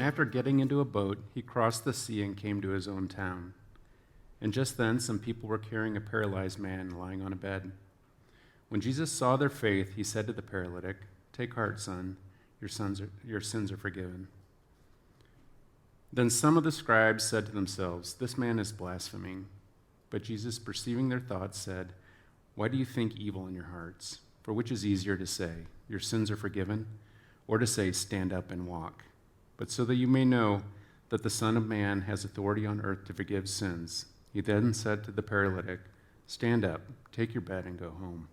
after getting into a boat, he crossed the sea and came to his own town. And just then, some people were carrying a paralyzed man lying on a bed. When Jesus saw their faith, he said to the paralytic, "Take heart, son, your sins are forgiven." Then some of the scribes said to themselves, "This man is blaspheming." But Jesus, perceiving their thoughts, said, "Why do you think evil in your hearts? For which is easier to say, 'Your sins are forgiven,' or to say, 'Stand up and walk'? But so that you may know that the Son of Man has authority on earth to forgive sins." He then said to the paralytic, "Stand up, take your bed, and go home."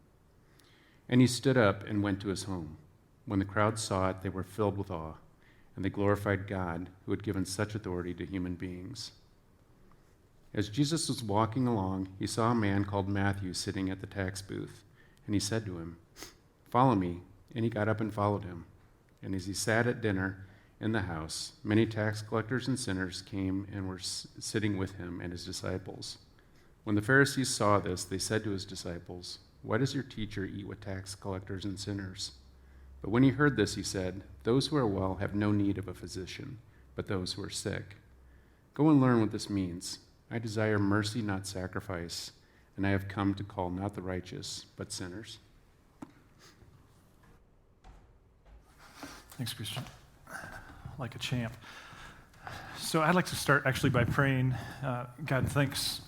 And he stood up and went to his home. When the crowd saw it, they were filled with awe, and they glorified God, who had given such authority to human beings. As Jesus was walking along, he saw a man called Matthew sitting at the tax booth, and he said to him, "Follow me." And he got up and followed him. And as he sat at dinner in the house, many tax collectors and sinners came and were sitting with him and his disciples. When the Pharisees saw this, they said to his disciples, "Why does your teacher eat with tax collectors and sinners?" But when he heard this, he said, "Those who are well have no need of a physician, but those who are sick. Go and learn what this means. I desire mercy, not sacrifice, and I have come to call not the righteous, but sinners." Thanks, Christian. Like a champ. So I'd like to start actually by praying, God, thanks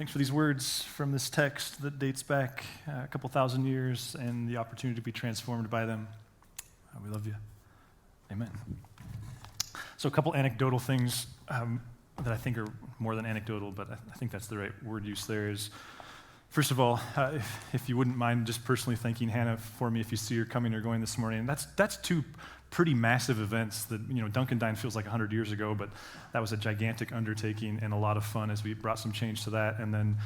for these words from this text that dates back a couple thousand years and the opportunity to be transformed by them. We love you. Amen. So a couple anecdotal things that I think are more than anecdotal, but I think that's the right word use there is, first of all, if you wouldn't mind just personally thanking Hannah for me if you see her coming or going this morning. That's two pretty massive events that, Duncan Dine feels like 100 years ago, but that was a gigantic undertaking and a lot of fun as we brought some change to that. And then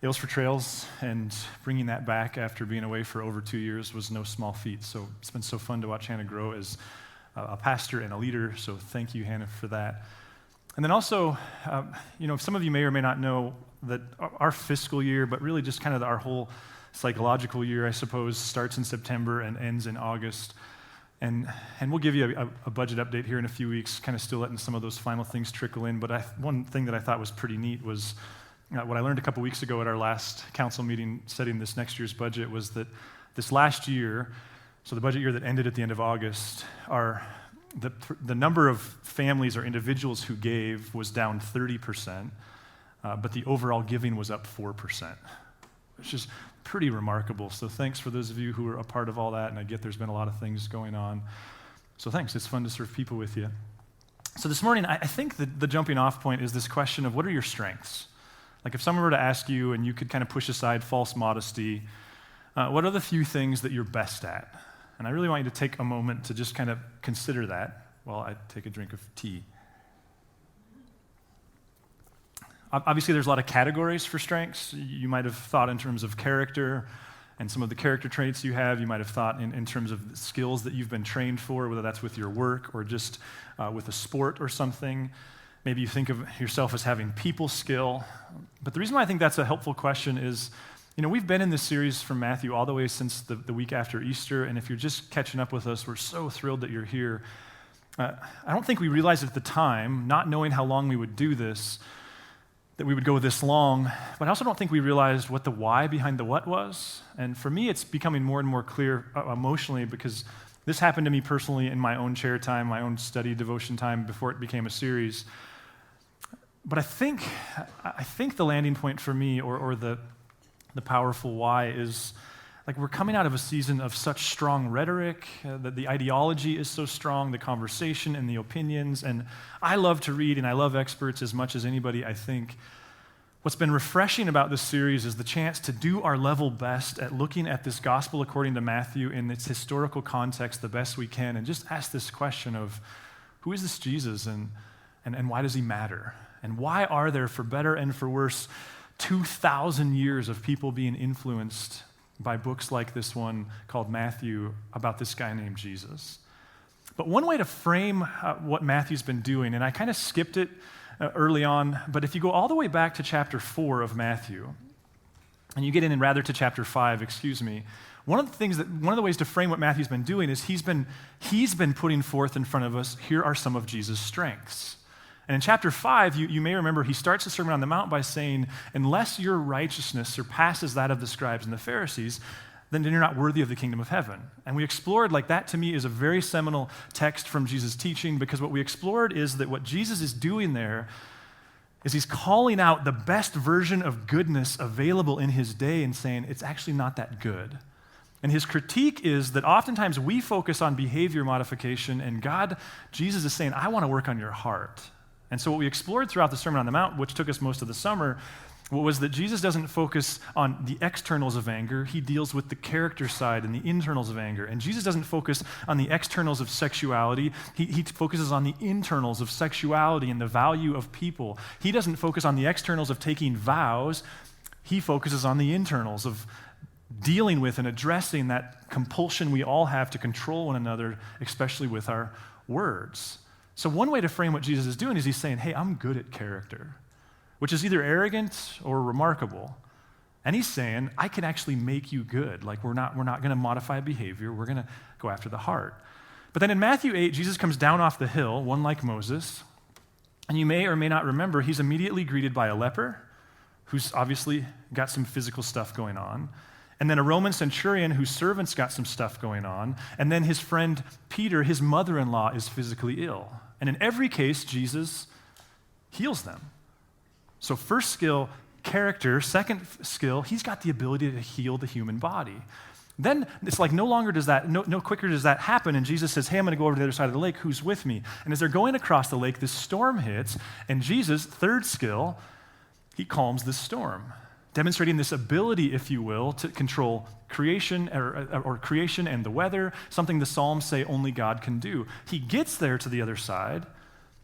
Ales for Trails and bringing that back after being away for over 2 years was no small feat. So it's been so fun to watch Hannah grow as a pastor and a leader. So thank you, Hannah, for that. And then also, some of you may or may not know that our fiscal year, but really just kind of our whole psychological year, I suppose, starts in September and ends in August. And we'll give you a budget update here in a few weeks, kind of still letting some of those final things trickle in. But one thing that I thought was pretty neat was what I learned a couple weeks ago at our last council meeting setting this next year's budget was that this last year, so the budget year that ended at the end of August, the number of families or individuals who gave was down 30%, but the overall giving was up 4%, which is pretty remarkable. So thanks for those of you who are a part of all that, and I get there's been a lot of things going on. So thanks, it's fun to serve people with you. So this morning, I think the jumping off point is this question of what are your strengths? Like if someone were to ask you and you could kind of push aside false modesty, what are the few things that you're best at? And I really want you to take a moment to just kind of consider that while I take a drink of tea. Obviously, there's a lot of categories for strengths. You might have thought in terms of character and some of the character traits you have. You might have thought in terms of skills that you've been trained for, whether that's with your work or just with a sport or something. Maybe you think of yourself as having people skill. But the reason why I think that's a helpful question is, we've been in this series from Matthew all the way since the week after Easter, and if you're just catching up with us, we're so thrilled that you're here. I don't think we realized at the time, not knowing how long we would do this, that we would go this long, but I also don't think we realized what the why behind the what was. And for me, it's becoming more and more clear emotionally because this happened to me personally in my own chair time, my own study devotion time before it became a series. But I think the landing point for me or the powerful why is like we're coming out of a season of such strong rhetoric, that the ideology is so strong, the conversation and the opinions, and I love to read and I love experts as much as anybody, I think. What's been refreshing about this series is the chance to do our level best at looking at this gospel according to Matthew in its historical context the best we can and just ask this question of who is this Jesus and why does he matter? And why are there, for better and for worse, 2,000 years of people being influenced by books like this one called Matthew about this guy named Jesus? But one way to frame what Matthew's been doing, and I kind of skipped it early on, but if you go all the way back to chapter 4 of Matthew, and you get in rather to chapter 5, one of the ways to frame what Matthew's been doing is he's been putting forth in front of us, here are some of Jesus' strengths. And in chapter 5, you may remember he starts the Sermon on the Mount by saying, unless your righteousness surpasses that of the scribes and the Pharisees, then you're not worthy of the kingdom of heaven. And we explored, like that to me is a very seminal text from Jesus' teaching, because what we explored is that what Jesus is doing there is he's calling out the best version of goodness available in his day and saying it's actually not that good. And his critique is that oftentimes we focus on behavior modification, and Jesus is saying, I want to work on your heart. And so what we explored throughout the Sermon on the Mount, which took us most of the summer, was that Jesus doesn't focus on the externals of anger. He deals with the character side and the internals of anger. And Jesus doesn't focus on the externals of sexuality. He focuses on the internals of sexuality and the value of people. He doesn't focus on the externals of taking vows. He focuses on the internals of dealing with and addressing that compulsion we all have to control one another, especially with our words. So one way to frame what Jesus is doing is he's saying, hey, I'm good at character, which is either arrogant or remarkable. And he's saying, I can actually make you good. Like we're not going to modify behavior. We're going to go after the heart. But then in Matthew 8, Jesus comes down off the hill, one like Moses. And you may or may not remember, he's immediately greeted by a leper who's obviously got some physical stuff going on. And then a Roman centurion whose servant's got some stuff going on. And then his friend Peter, his mother-in-law, is physically ill. And in every case, Jesus heals them. So first skill, character. Second skill, he's got the ability to heal the human body. Then it's like no quicker does that happen. And Jesus says, hey, I'm going to go over to the other side of the lake. Who's with me? And as they're going across the lake, this storm hits. And Jesus, third skill, he calms the storm, demonstrating this ability, if you will, to control creation or creation and the weather, something the Psalms say only God can do. He gets there to the other side,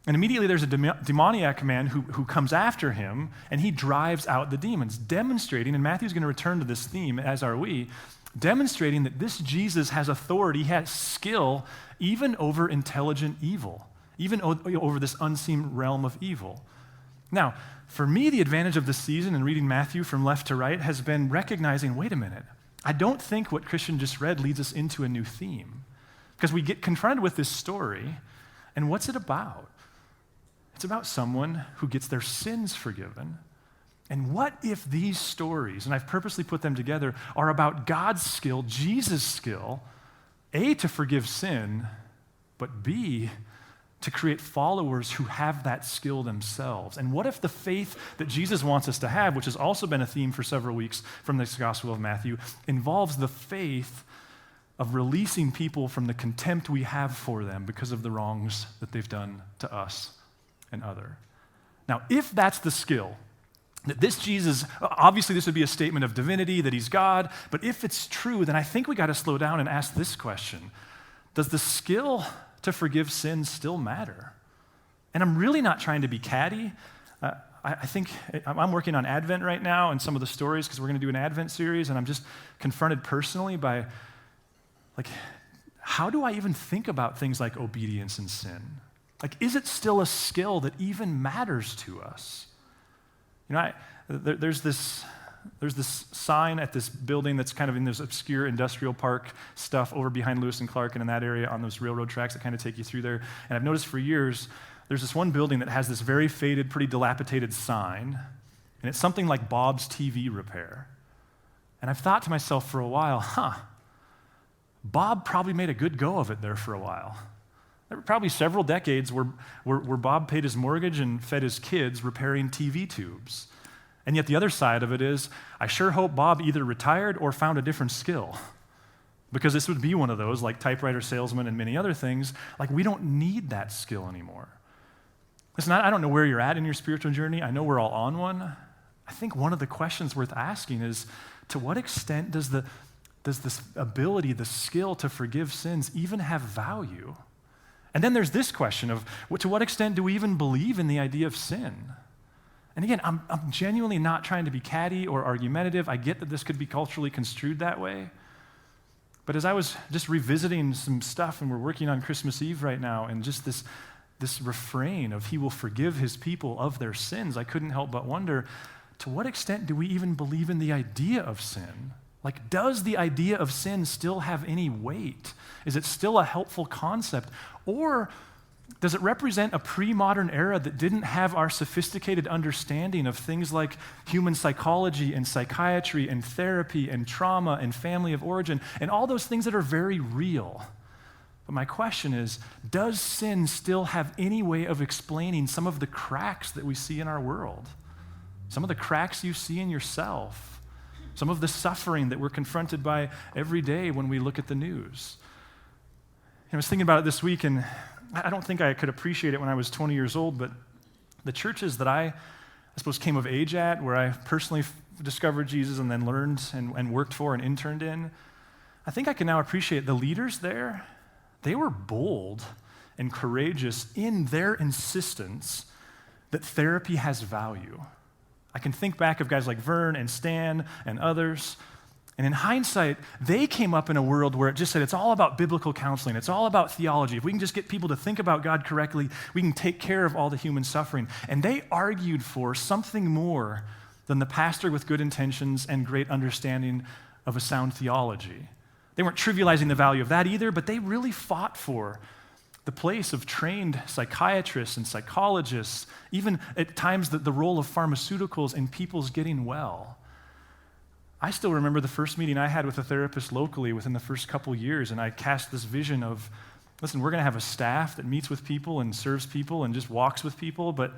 and immediately there's a demoniac man who comes after him, and he drives out the demons, demonstrating, and Matthew's going to return to this theme, as are we, demonstrating that this Jesus has authority, has skill, even over intelligent evil, even over this unseen realm of evil. Now, for me, the advantage of this season and reading Matthew from left to right has been recognizing, wait a minute, I don't think what Christian just read leads us into a new theme. Because we get confronted with this story, and what's it about? It's about someone who gets their sins forgiven. And what if these stories, and I've purposely put them together, are about God's skill, Jesus' skill, A, to forgive sin, but B, to create followers who have that skill themselves. And what if the faith that Jesus wants us to have, which has also been a theme for several weeks from this Gospel of Matthew, involves the faith of releasing people from the contempt we have for them because of the wrongs that they've done to us and other. Now, if that's the skill, that this Jesus, obviously this would be a statement of divinity, that he's God, but if it's true, then I think we got to slow down and ask this question. Does the skill to forgive sin still matter? And I'm really not trying to be catty. I think I'm working on Advent right now and some of the stories because we're going to do an Advent series, and I'm just confronted personally by, like, how do I even think about things like obedience and sin? Like, is it still a skill that even matters to us? You know, there's this sign at this building that's kind of in this obscure industrial park stuff over behind Lewis and Clark and in that area on those railroad tracks that kind of take you through there. And I've noticed for years, there's this one building that has this very faded, pretty dilapidated sign, and it's something like Bob's TV Repair. And I've thought to myself for a while, Bob probably made a good go of it there for a while. There were probably several decades where Bob paid his mortgage and fed his kids repairing TV tubes. And yet the other side of it is, I sure hope Bob either retired or found a different skill. Because this would be one of those, like typewriter salesman and many other things, like we don't need that skill anymore. Listen, I don't know where you're at in your spiritual journey. I know we're all on one. I think one of the questions worth asking is, to what extent does this ability, the skill to forgive sins even have value? And then there's this question of, to what extent do we even believe in the idea of sin? And again, I'm genuinely not trying to be catty or argumentative. I get that this could be culturally construed that way. But as I was just revisiting some stuff, and we're working on Christmas Eve right now, and just this refrain of he will forgive his people of their sins, I couldn't help but wonder, to what extent do we even believe in the idea of sin? Like, does the idea of sin still have any weight? Is it still a helpful concept? Or does it represent a pre-modern era that didn't have our sophisticated understanding of things like human psychology and psychiatry and therapy and trauma and family of origin and all those things that are very real? But my question is, does sin still have any way of explaining some of the cracks that we see in our world? Some of the cracks you see in yourself? Some of the suffering that we're confronted by every day when we look at the news? I was thinking about it this week, and I don't think I could appreciate it when I was 20 years old, but the churches that I suppose came of age at, where I personally discovered Jesus and then learned and worked for and interned in, I think I can now appreciate the leaders there. They were bold and courageous in their insistence that therapy has value. I can think back of guys like Vern and Stan and others, and in hindsight, they came up in a world where it just said it's all about biblical counseling, it's all about theology. If we can just get people to think about God correctly, we can take care of all the human suffering. And they argued for something more than the pastor with good intentions and great understanding of a sound theology. They weren't trivializing the value of that either, but they really fought for the place of trained psychiatrists and psychologists, even at times the role of pharmaceuticals in people's getting well. I still remember the first meeting I had with a therapist locally within the first couple years, and I cast this vision of, listen, we're going to have a staff that meets with people and serves people and just walks with people, but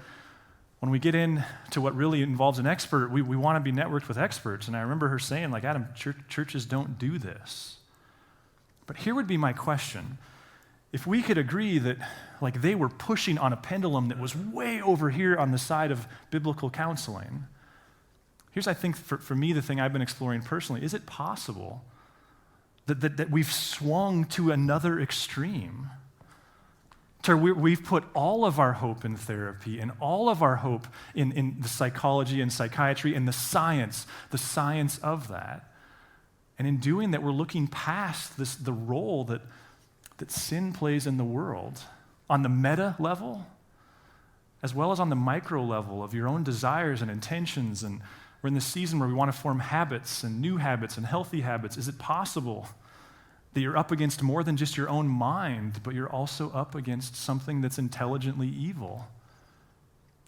when we get into what really involves an expert, we want to be networked with experts. And I remember her saying, like, Adam, churches don't do this. But here would be my question. If we could agree that, like, they were pushing on a pendulum that was way over here on the side of biblical counseling, here's, I think, for me, the thing I've been exploring personally. Is it possible that we've swung to another extreme? To where we've put all of our hope in therapy and all of our hope in the psychology and psychiatry and the science of that. And in doing that, we're looking past the role that sin plays in the world on the meta level, as well as on the micro level of your own desires and intentions. And we're in this season where we want to form habits and new habits and healthy habits. Is it possible that you're up against more than just your own mind, but you're also up against something that's intelligently evil?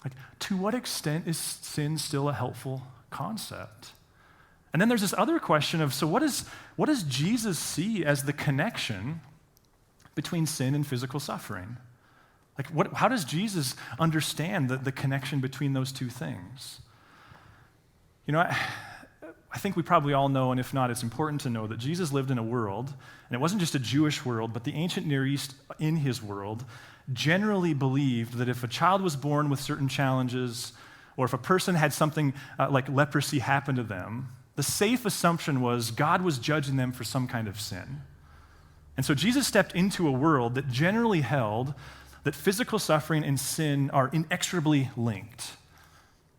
Like, to what extent is sin still a helpful concept? And then there's this other question of, so what does Jesus see as the connection between sin and physical suffering? Like, how does Jesus understand the connection between those two things? You know, I think we probably all know, and if not, it's important to know that Jesus lived in a world, and it wasn't just a Jewish world, but the ancient Near East in his world generally believed that if a child was born with certain challenges, or if a person had something like leprosy happen to them, the safe assumption was God was judging them for some kind of sin. And so Jesus stepped into a world that generally held that physical suffering and sin are inexorably linked.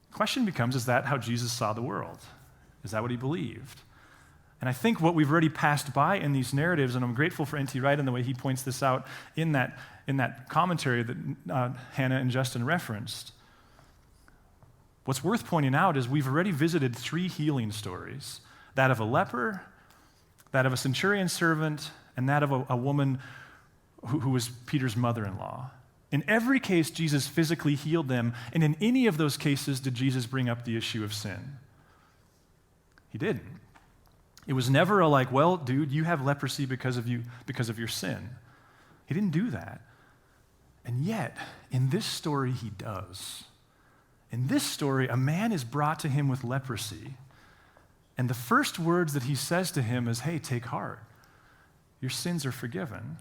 The question becomes, is that how Jesus saw the world? Is that what he believed? And I think what we've already passed by in these narratives, and I'm grateful for N.T. Wright and the way he points this out in that commentary that Hannah and Justin referenced. What's worth pointing out is we've already visited 3 healing stories, that of a leper, that of a centurion servant, and that of a woman who was Peter's mother-in-law. In every case, Jesus physically healed them, and in any of those cases did Jesus bring up the issue of sin. He didn't. It was never a like, well, dude, you have leprosy because of your sin. He didn't do that. And yet, in this story, he does. In this story, a man is brought to him with leprosy, and the first words that he says to him is, hey, take heart. Your sins are forgiven.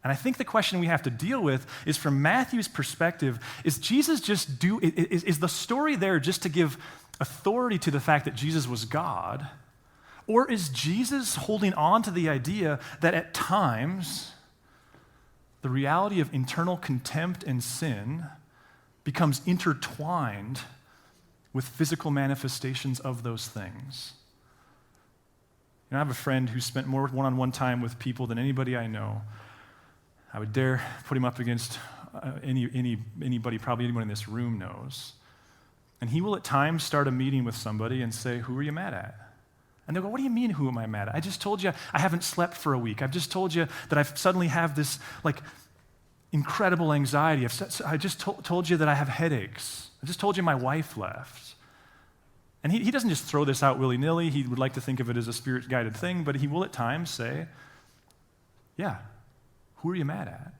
And I think the question we have to deal with is, from Matthew's perspective, is the story there just to give authority to the fact that Jesus was God? Or is Jesus holding on to the idea that at times the reality of internal contempt and sin becomes intertwined with physical manifestations of those things? You know, I have a friend who spent more one-on-one time with people than anybody I know. I would dare put him up against anybody, probably anyone in this room knows. And he will at times start a meeting with somebody and say, who are you mad at? And they'll go, what do you mean, who am I mad at? I just told you I haven't slept for a week. I've just told you that I suddenly have this incredible anxiety. I just told you that I have headaches. I just told you my wife left. And he doesn't just throw this out willy-nilly. He would like to think of it as a spirit-guided thing, but he will at times say, yeah, who are you mad at?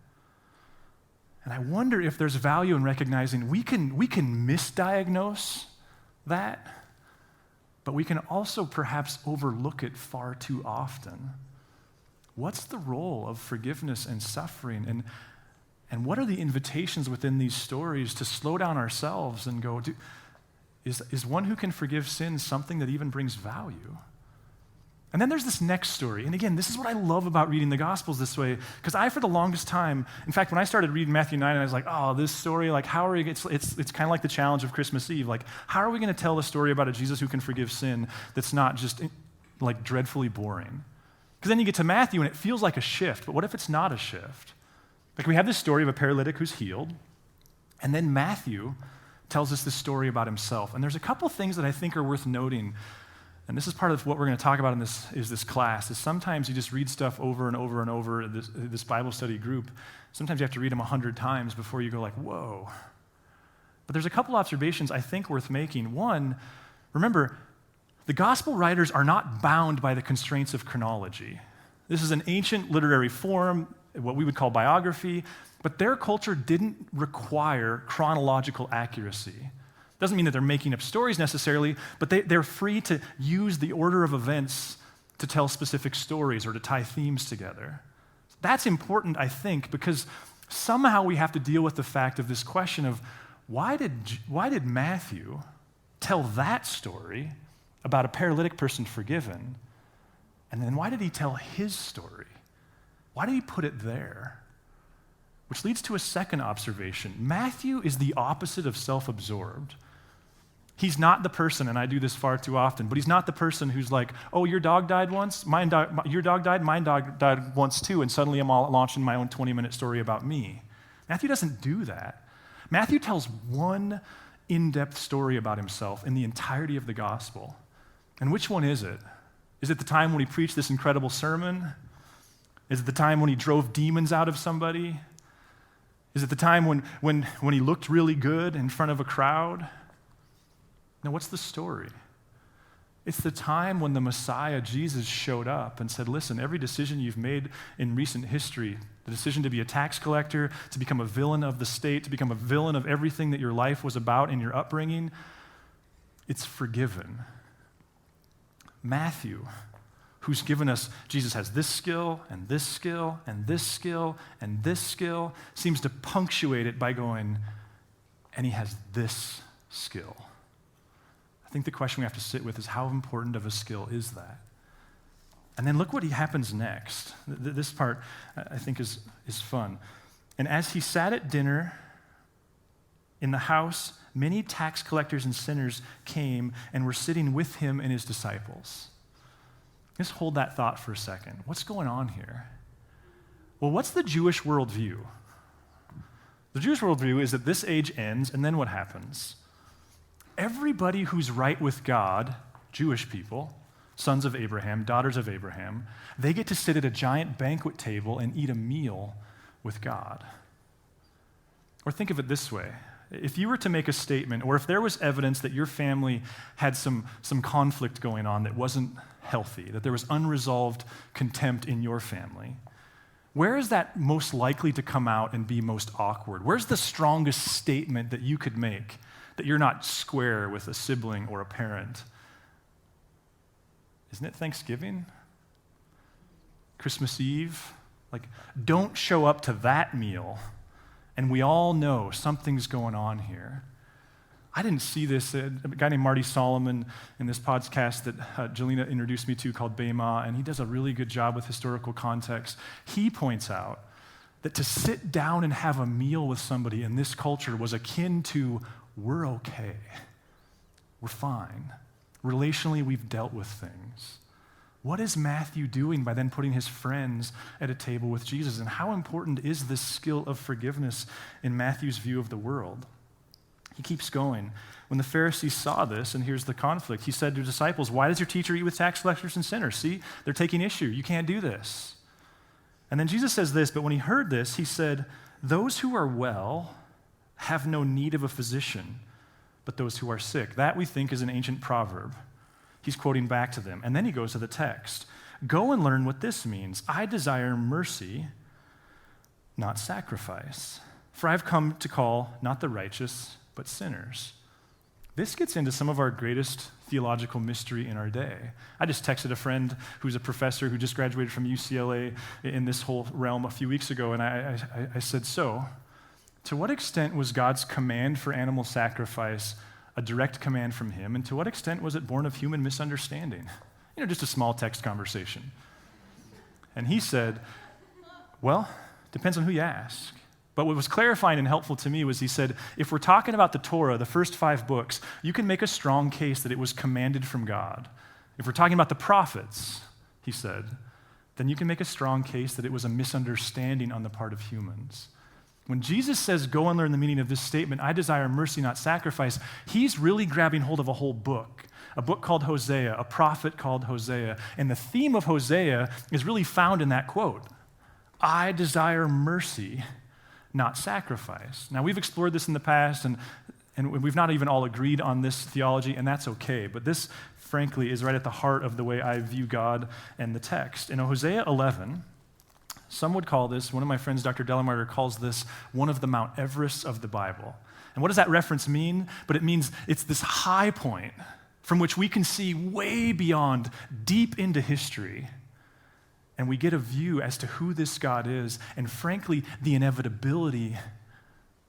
And I wonder if there's value in recognizing we can misdiagnose that, but we can also perhaps overlook it far too often. What's the role of forgiveness and suffering? And what are the invitations within these stories to slow down ourselves and go, is one who can forgive sins something that even brings value? And then there's this next story. And again, this is what I love about reading the Gospels this way, because for the longest time, in fact, when I started reading Matthew 9, I was like, oh, this story, how are we, it's kind of like the challenge of Christmas Eve. How are we going to tell a story about a Jesus who can forgive sin that's not just dreadfully boring? Because then you get to Matthew and it feels like a shift, but what if it's not a shift? We have this story of a paralytic who's healed, and then Matthew tells us this story about himself. And there's a couple things that I think are worth noting. And this is part of what we're going to talk about in this class, is sometimes you just read stuff over and over and over in this Bible study group. Sometimes you have to read them 100 times before you go whoa. But there's a couple observations I think worth making. One, remember, the gospel writers are not bound by the constraints of chronology. This is an ancient literary form, what we would call biography, but their culture didn't require chronological accuracy. Doesn't mean that they're making up stories necessarily, but they're free to use the order of events to tell specific stories or to tie themes together. That's important, I think, because somehow we have to deal with the fact of this question of why did Matthew tell that story about a paralytic person forgiven, and then why did he tell his story? Why did he put it there? Which leads to a second observation. Matthew is the opposite of self-absorbed. He's not the person, and I do this far too often, but he's not the person who's like, oh, your dog died once? Your dog died? Mine dog died once too, and suddenly I'm all launching my own 20-minute story about me. Matthew doesn't do that. Matthew tells one in-depth story about himself in the entirety of the gospel. And which one is it? Is it the time when he preached this incredible sermon? Is it the time when he drove demons out of somebody? Is it the time when he looked really good in front of a crowd? Now, what's the story? It's the time when the Messiah, Jesus, showed up and said, listen, every decision you've made in recent history, the decision to be a tax collector, to become a villain of the state, to become a villain of everything that your life was about in your upbringing, it's forgiven. Matthew, who's given us, Jesus has this skill, and this skill, and this skill, and this skill, seems to punctuate it by going, and he has this skill. I think the question we have to sit with is how important of a skill is that? And then look what happens next. This part, I think, is fun. And as he sat at dinner in the house, many tax collectors and sinners came and were sitting with him and his disciples. Just hold that thought for a second. What's going on here? Well, what's the Jewish worldview? The Jewish worldview is that this age ends, and then what happens? Everybody who's right with God, Jewish people, sons of Abraham, daughters of Abraham, they get to sit at a giant banquet table and eat a meal with God. Or think of it this way. If you were to make a statement, or if there was evidence that your family had some conflict going on that wasn't healthy, that there was unresolved contempt in your family, where is that most likely to come out and be most awkward? Where's the strongest statement that you could make that you're not square with a sibling or a parent? Isn't it Thanksgiving? Christmas Eve? Don't show up to that meal, and we all know something's going on here. I didn't see this. A guy named Marty Solomon in this podcast that Jelena introduced me to called Bema, and he does a really good job with historical context. He points out that to sit down and have a meal with somebody in this culture was akin to, we're okay. We're fine. Relationally, we've dealt with things. What is Matthew doing by then putting his friends at a table with Jesus? And how important is this skill of forgiveness in Matthew's view of the world? He keeps going. When the Pharisees saw this, and here's the conflict, he said to his disciples, "Why does your teacher eat with tax collectors and sinners?" See, they're taking issue. You can't do this. And then Jesus says this, but when he heard this, he said, "Those who are well have no need of a physician, but those who are sick." That, we think, is an ancient proverb. He's quoting back to them. And then he goes to the text. "Go and learn what this means. I desire mercy, not sacrifice. For I've come to call not the righteous, but sinners." This gets into some of our greatest theological mystery in our day. I just texted a friend who's a professor who just graduated from UCLA in this whole realm a few weeks ago, and I said, "So, to what extent was God's command for animal sacrifice a direct command from him, and to what extent was it born of human misunderstanding?" Just a small text conversation. And he said, "Well, depends on who you ask." But what was clarifying and helpful to me was he said, if we're talking about the Torah, the first 5 books, you can make a strong case that it was commanded from God. If we're talking about the prophets, he said, then you can make a strong case that it was a misunderstanding on the part of humans. When Jesus says, "Go and learn the meaning of this statement, I desire mercy, not sacrifice," he's really grabbing hold of a whole book, a book called Hosea, a prophet called Hosea. And the theme of Hosea is really found in that quote. I desire mercy, not sacrifice. Now, we've explored this in the past, and we've not even all agreed on this theology, and that's okay. But this, frankly, is right at the heart of the way I view God and the text. In Hosea 11, some would call this, one of my friends, Dr. Delamarter, calls this one of the Mount Everests of the Bible. And what does that reference mean? But it means it's this high point from which we can see way beyond, deep into history. And we get a view as to who this God is, and frankly, the inevitability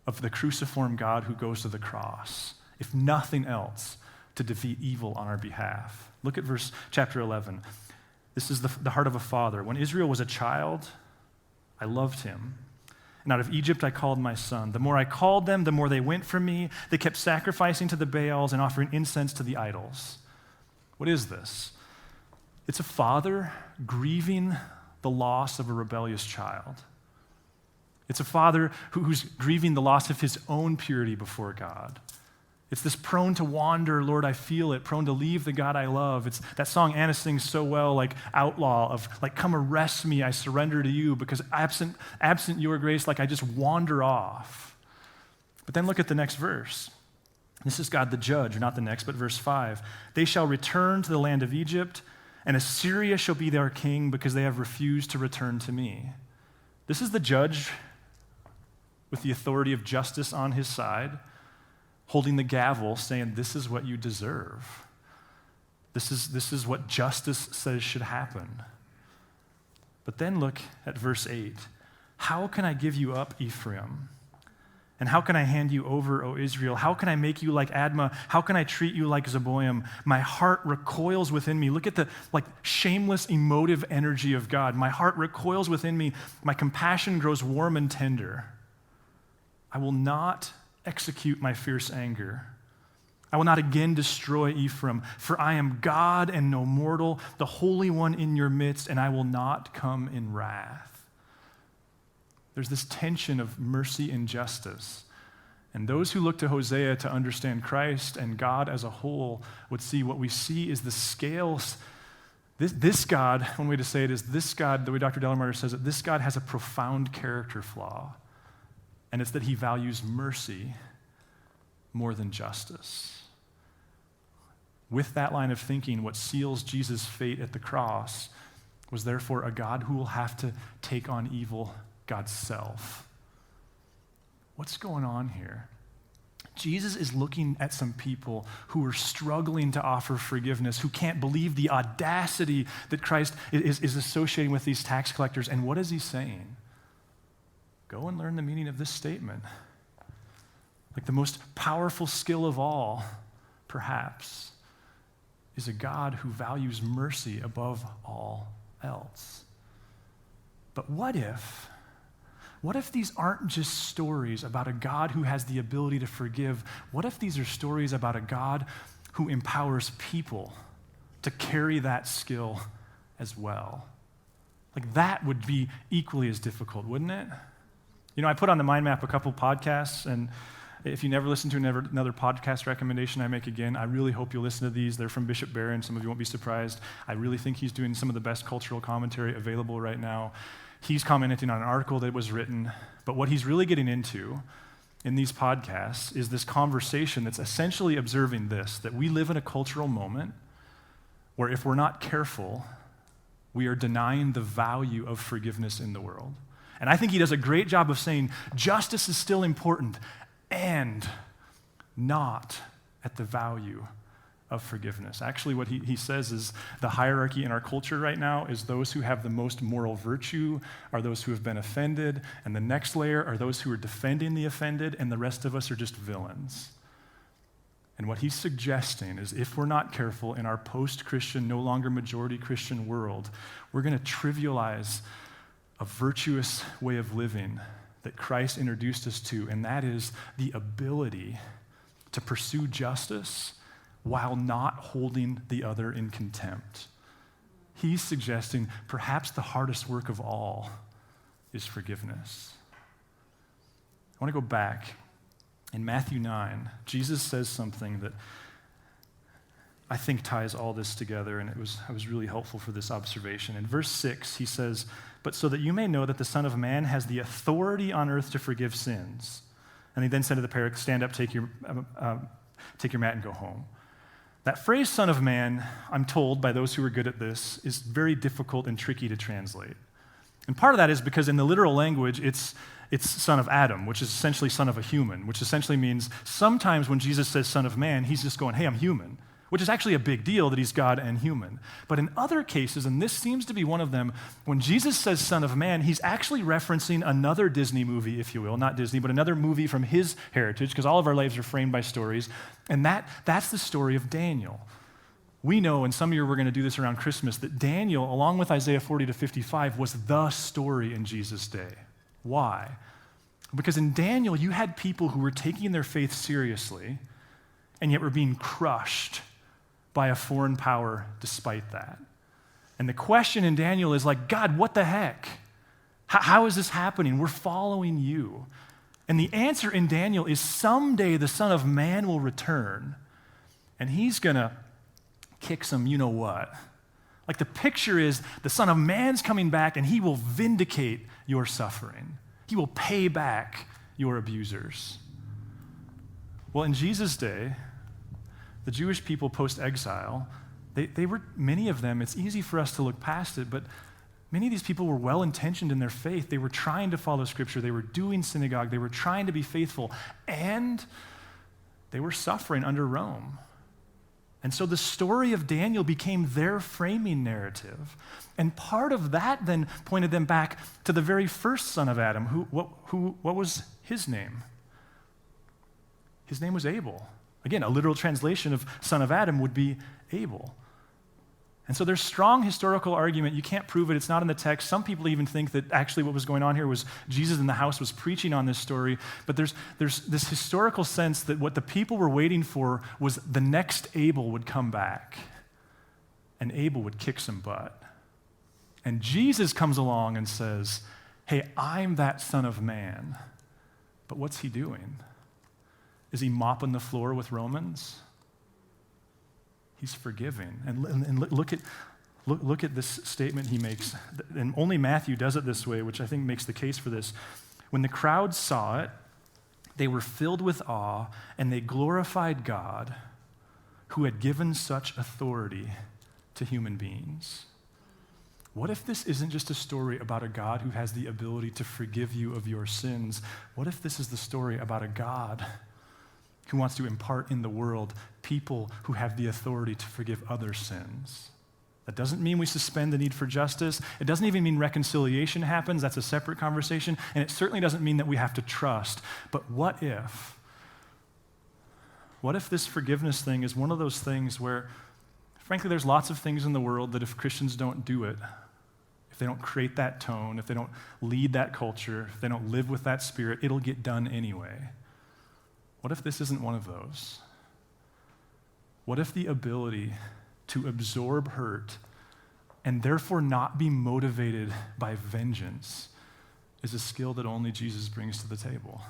of the cruciform God who goes to the cross, if nothing else, to defeat evil on our behalf. Look at chapter 11. This is the heart of a father. "When Israel was a child, I loved him. And out of Egypt I called my son. The more I called them, the more they went from me. They kept sacrificing to the Baals and offering incense to the idols." What is this? It's a father grieving the loss of a rebellious child. It's a father who's grieving the loss of his own purity before God. It's this prone to wander, Lord, I feel it, prone to leave the God I love. It's that song Anna sings so well, like outlaw, of like, come arrest me, I surrender to you, because absent your grace, like I just wander off. But then look at the next verse. This is God the judge, or not the next, but verse 5. "They shall return to the land of Egypt, and Assyria shall be their king because they have refused to return to me." This is the judge with the authority of justice on his side, holding the gavel, saying, this is what you deserve. This is what justice says should happen. But then look at verse 8. "How can I give you up, Ephraim? And how can I hand you over, O Israel? How can I make you like Admah? How can I treat you like Zeboim? My heart recoils within me." Look at the shameless emotive energy of God. "My heart recoils within me. My compassion grows warm and tender. I will not execute my fierce anger. I will not again destroy Ephraim, for I am God and no mortal, the Holy One in your midst, and I will not come in wrath." There's this tension of mercy and justice. And those who look to Hosea to understand Christ and God as a whole would see what we see is the scales. This God, one way to say it is this God, the way Dr. Delamarter says it, this God has a profound character flaw. And it's that he values mercy more than justice. With that line of thinking, what seals Jesus' fate at the cross was therefore a God who will have to take on evil, God's self. What's going on here? Jesus is looking at some people who are struggling to offer forgiveness, who can't believe the audacity that Christ is associating with these tax collectors. And what is he saying? Go and learn the meaning of this statement. Like the most powerful skill of all, perhaps, is a God who values mercy above all else. But what if these aren't just stories about a God who has the ability to forgive? What if these are stories about a God who empowers people to carry that skill as well? Like that would be equally as difficult, wouldn't it? I put on the mind map a couple podcasts, and If you never listen to another podcast recommendation I make again, I really hope you'll listen to these. They're from Bishop Barron. Some of you won't be surprised. I really think he's doing some of the best cultural commentary available right now. He's commenting on an article that was written, but what he's really getting into in these podcasts is this conversation that's essentially observing this, that we live in a cultural moment where if we're not careful, we are denying the value of forgiveness in the world. And I think he does a great job of saying justice is still important and not at the value of forgiveness. Actually, what he says is the hierarchy in our culture right now is those who have the most moral virtue are those who have been offended, and the next layer are those who are defending the offended, and the rest of us are just villains. And what he's suggesting is if we're not careful in our post-Christian, no longer majority Christian world, we're going to trivialize a virtuous way of living that Christ introduced us to, and that is the ability to pursue justice while not holding the other in contempt. He's suggesting perhaps the hardest work of all is forgiveness. I want to go back. In Matthew 9, Jesus says something that I think ties all this together, and it was really helpful for this observation. In verse 6, he says, "But so that you may know that the Son of Man has the authority on earth to forgive sins." And he then said to the parrot, "Stand up, take your mat and go home." That phrase, Son of Man, I'm told by those who are good at this, is very difficult and tricky to translate. And part of that is because in the literal language, it's son of Adam, which is essentially son of a human, which essentially means sometimes when Jesus says Son of Man, he's just going, hey, I'm human, which is actually a big deal that he's God and human. But in other cases, and this seems to be one of them, when Jesus says Son of Man, he's actually referencing another Disney movie, if you will, not Disney, but another movie from his heritage, because all of our lives are framed by stories, and that's the story of Daniel. We know, and some year we're going to do this around Christmas, that Daniel, along with Isaiah 40 to 55, was the story in Jesus' day. Why? Because in Daniel, you had people who were taking their faith seriously and yet were being crushed by a foreign power despite that. And the question in Daniel is like, God, what the heck? How is this happening? We're following you. And the answer in Daniel is someday the Son of Man will return and he's going to kick some you-know-what. Like the picture is the Son of Man's coming back and he will vindicate your suffering. He will pay back your abusers. Well, in Jesus' day, the Jewish people post-exile, they were, many of them, it's easy for us to look past it, but many of these people were well-intentioned in their faith. They were trying to follow Scripture. They were doing synagogue. They were trying to be faithful. And they were suffering under Rome. And so the story of Daniel became their framing narrative. And part of that then pointed them back to the very first son of Adam. What was his name? His name was Abel. Again, a literal translation of son of Adam would be Abel. And so there's strong historical argument. You can't prove it. It's not in the text. Some people even think that actually what was going on here was Jesus in the house was preaching on this story. But there's this historical sense that what the people were waiting for was the next Abel would come back. And Abel would kick some butt. And Jesus comes along and says, hey, I'm that Son of Man. But what's he doing? Is he mopping the floor with Romans? He's forgiving. And look at this statement he makes. And only Matthew does it this way, which I think makes the case for this. When the crowd saw it, they were filled with awe, and they glorified God, who had given such authority to human beings. What if this isn't just a story about a God who has the ability to forgive you of your sins? What if this is the story about a God who wants to impart in the world people who have the authority to forgive other sins? That doesn't mean we suspend the need for justice. It doesn't even mean reconciliation happens. That's a separate conversation. And it certainly doesn't mean that we have to trust. But what if this forgiveness thing is one of those things where, frankly, there's lots of things in the world that if Christians don't do it, if they don't create that tone, if they don't lead that culture, if they don't live with that spirit, it'll get done anyway. What if this isn't one of those? What if the ability to absorb hurt and therefore not be motivated by vengeance is a skill that only Jesus brings to the table?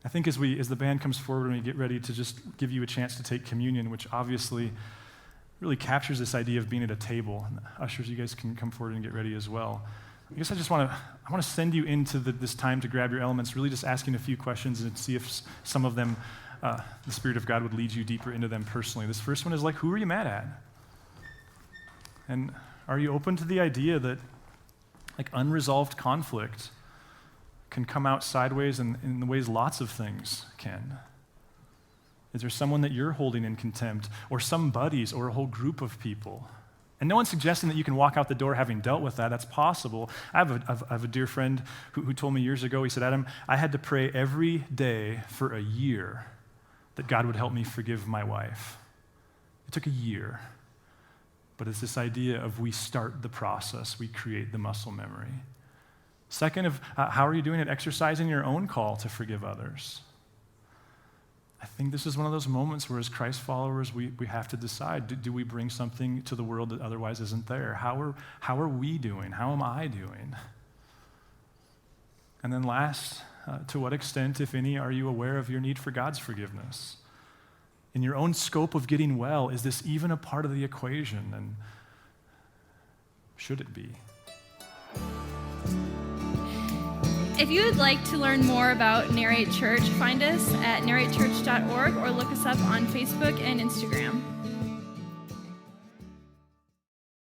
I think as the band comes forward and we get ready to just give you a chance to take communion, which obviously really captures this idea of being at a table. And ushers, you guys can come forward and get ready as well. I guess I want to send you into this time to grab your elements, really just asking a few questions and see if some of them, the Spirit of God would lead you deeper into them personally. This first one is like, who are you mad at? And are you open to the idea that like unresolved conflict can come out sideways in the ways lots of things can? Is there someone that you're holding in contempt, or some buddies, or a whole group of people? And no one's suggesting that you can walk out the door having dealt with that. That's possible. I have a dear friend who told me years ago, he said, Adam, I had to pray every day for a year that God would help me forgive my wife. It took a year. But it's this idea of we start the process, we create the muscle memory. Second, how are you doing at exercising your own call to forgive others? I think this is one of those moments where as Christ followers, we have to decide, do we bring something to the world that otherwise isn't there? How are we doing? How am I doing? And then last, to what extent, if any, are you aware of your need for God's forgiveness? In your own scope of getting well, is this even a part of the equation? And should it be? If you would like to learn more about Narrate Church, find us at narratechurch.org or look us up on Facebook and Instagram.